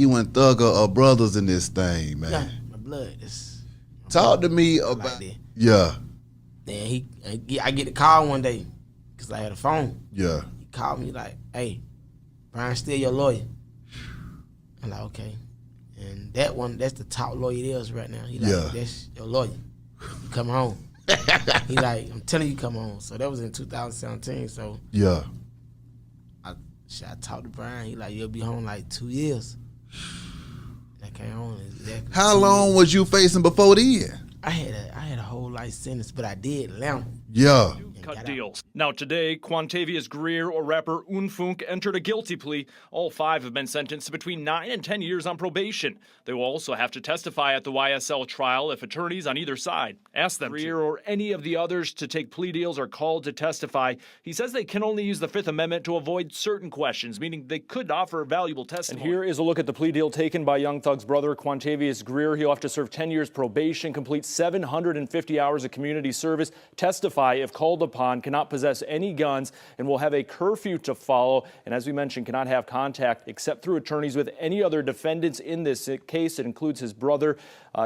you and Thug are brothers in this thing, man. Yeah, my blood. Talk to me about that. Yeah. Then I get the call one day because I had a phone. Yeah. He called me like, "Hey, Brian, still your lawyer?" I'm like, okay. And that's the top lawyer there is right now. He like, that's your lawyer. You come home. He like, I'm telling you, come on. So that was in 2017. So yeah, I talked to Brian. He like, you'll be home like 2 years. I came home exactly. How long was you facing before then? I had a whole life sentence, but I did Atlanta. Yeah. Cut deals. Now today, Quantavious Greer or rapper Unfoonk entered a guilty plea. All 5 have been sentenced to between 9 and 10 years on probation. They will also have to testify at the YSL trial if attorneys on either side ask them Greer or any of the others to take plea deals are called to testify. He says they can only use the Fifth Amendment to avoid certain questions, meaning they could offer valuable testimony. And here is a look at the plea deal taken by Young Thug's brother, Quantavious Greer. He'll have to serve 10 years probation, complete 750 hours of community service, testify if called upon, cannot possess any guns, and will have a curfew to follow. And as we mentioned, cannot have contact except through attorneys with any other defendants in this case. It includes his brother,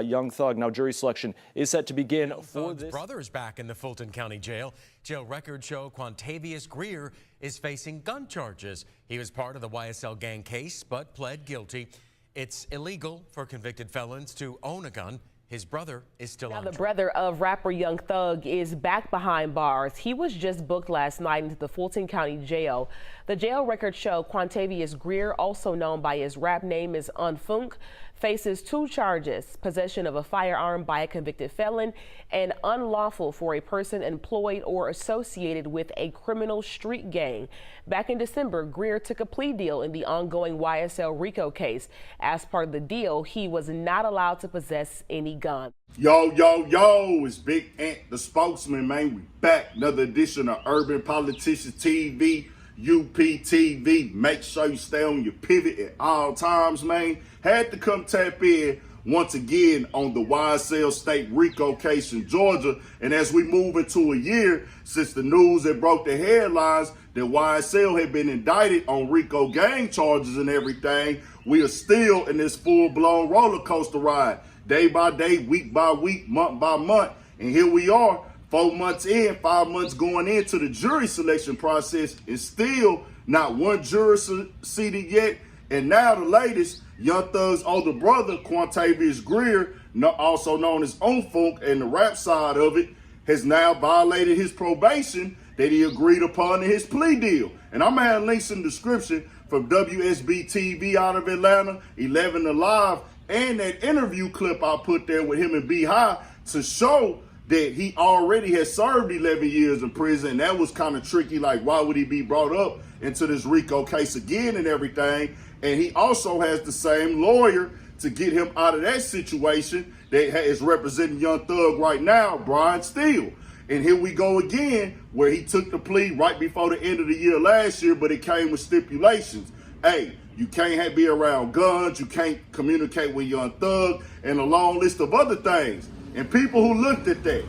Young Thug. Now, jury selection is set to begin for this. Thug's brother is back in the Fulton County Jail. Jail records show Quantavious Greer is facing gun charges. He was part of the YSL gang case, but pled guilty. It's illegal for convicted felons to own a gun. His brother is still on trial. The brother of rapper Young Thug is back behind bars. He was just booked last night into the Fulton County Jail. The jail records show Quantavious Greer, also known by his rap name as Unfoonk, faces 2 charges: possession of a firearm by a convicted felon and unlawful for a person employed or associated with a criminal street gang. Back in December, Greer took a plea deal in the ongoing YSL Rico case. As part of the deal, he was not allowed to possess any guns. Yo, yo, yo, it's Big Ant, the spokesman, man. We back. Another edition of Urban Politicians TV, UPTV. Make sure you stay on your pivot at all times, man. Had to come tap in once again on the YSL State Rico case in Georgia. And as we move into a year since the news that broke the headlines that YSL had been indicted on Rico gang charges and everything, we are still in this full-blown roller coaster ride, day by day, week by week, month by month. And here we are, 4 months in, 5 months going into the jury selection process, and still not one juror seated yet. And now the latest, Young Thug's older brother, Quantavious Greer, also known as Unfoonk, and the rap side of it, has now violated his probation that he agreed upon in his plea deal. And I'm gonna have links in the description from WSB TV out of Atlanta, 11 Alive, and that interview clip I put there with him and B-High to show that he already has served 11 years in prison. And that was kind of tricky, like why would he be brought up into this Rico case again and everything? And he also has the same lawyer to get him out of that situation that is representing Young Thug right now, Brian Steele. And here we go again, where he took the plea right before the end of the year last year, but it came with stipulations. Hey, you can't be around guns, you can't communicate with Young Thug, and a long list of other things. And people who looked at that,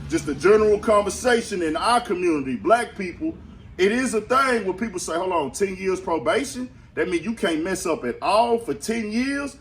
just a general conversation in our community, black people, it is a thing where people say, hold on, 10 years probation? That means you can't mess up at all for 10 years?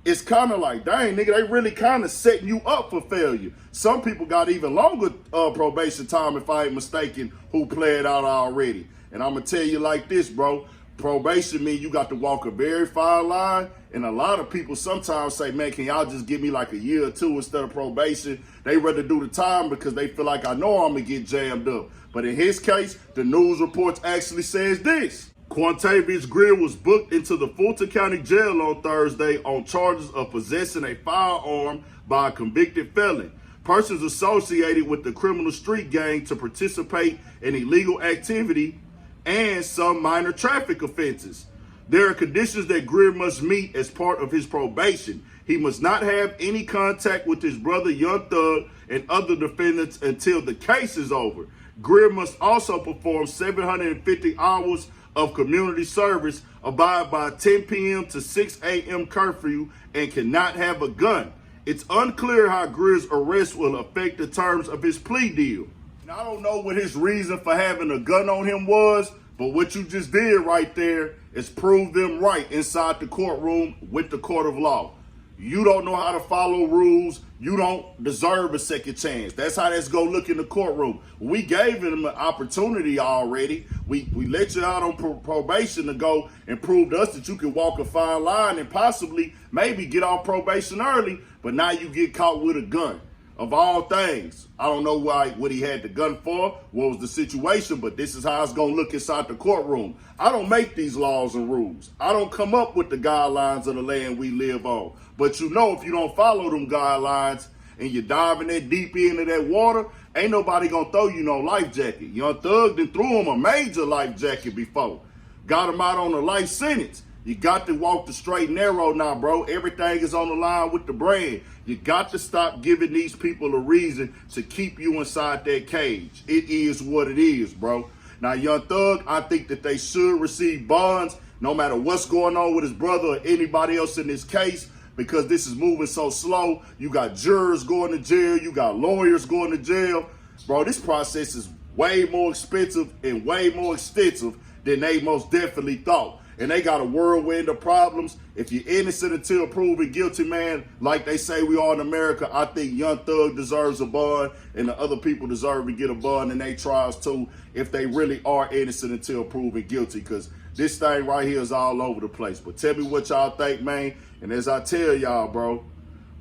It's kind of like, dang, nigga, they really kind of setting you up for failure. Some people got even longer probation time, if I ain't mistaken, who played out already. And I'm going to tell you like this, bro. Probation means you got to walk a very fine line. And a lot of people sometimes say, man, can y'all just give me like a year or 2 instead of probation? They rather do the time because they feel like I know I'm going to get jammed up. But in his case, the news reports actually says this. Quantavious Greer was booked into the Fulton County Jail on Thursday on charges of possessing a firearm by a convicted felon, persons associated with the criminal street gang to participate in illegal activity, and some minor traffic offenses. There are conditions that Greer must meet as part of his probation. He must not have any contact with his brother Young Thug and other defendants until the case is over. Greer must also perform 750 hours of community service, abide by 10 p.m. to 6 a.m. curfew, and cannot have a gun. It's unclear how Greer's arrest will affect the terms of his plea deal. Now, I don't know what his reason for having a gun on him was, But what you just did right there is prove them right inside the courtroom with the court of law. You don't know how to follow rules. You don't deserve a second chance. That's how that's going to look in the courtroom. We gave them an opportunity already. We let you out on probation to go and prove to us that you can walk a fine line and possibly maybe get off probation early, but now you get caught with a gun. Of all things, I don't know what he had the gun for, what was the situation, but this is how it's going to look inside the courtroom. I don't make these laws and rules. I don't come up with the guidelines of the land we live on. But you know, if you don't follow them guidelines and you're diving that deep into that water, ain't nobody going to throw you no life jacket. Young Thug done threw him a major life jacket before. Got him out on a life sentence. You got to walk the straight and narrow now, bro. Everything is on the line with the brand. You got to stop giving these people a reason to keep you inside that cage. It is what it is, bro. Now, Young Thug, I think that they should receive bonds no matter what's going on with his brother or anybody else in this case, because this is moving so slow. You got jurors going to jail. You got lawyers going to jail. Bro, this process is way more expensive and way more extensive than they most definitely thought. And they got a whirlwind of problems. If you're innocent until proven guilty, man, like they say we are in America, I think Young Thug deserves a bond and the other people deserve to get a bond in their trials too if they really are innocent until proven guilty, because this thing right here is all over the place. But tell me what y'all think, man. And as I tell y'all, bro,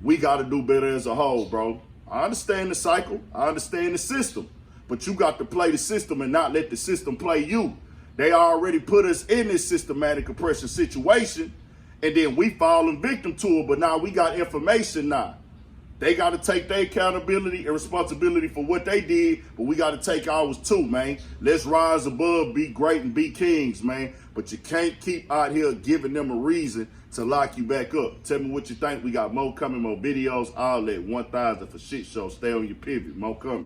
we got to do better as a whole, bro. I understand the cycle. I understand the system. But you got to play the system and not let the system play you. They already put us in this systematic oppression situation, and then we falling victim to it, but now we got information now. They got to take their accountability and responsibility for what they did, but we got to take ours too, man. Let's rise above, be great, and be kings, man. But you can't keep out here giving them a reason to lock you back up. Tell me what you think. We got more coming, more videos, all that. 1000 for shit show. Stay on your pivot. More coming.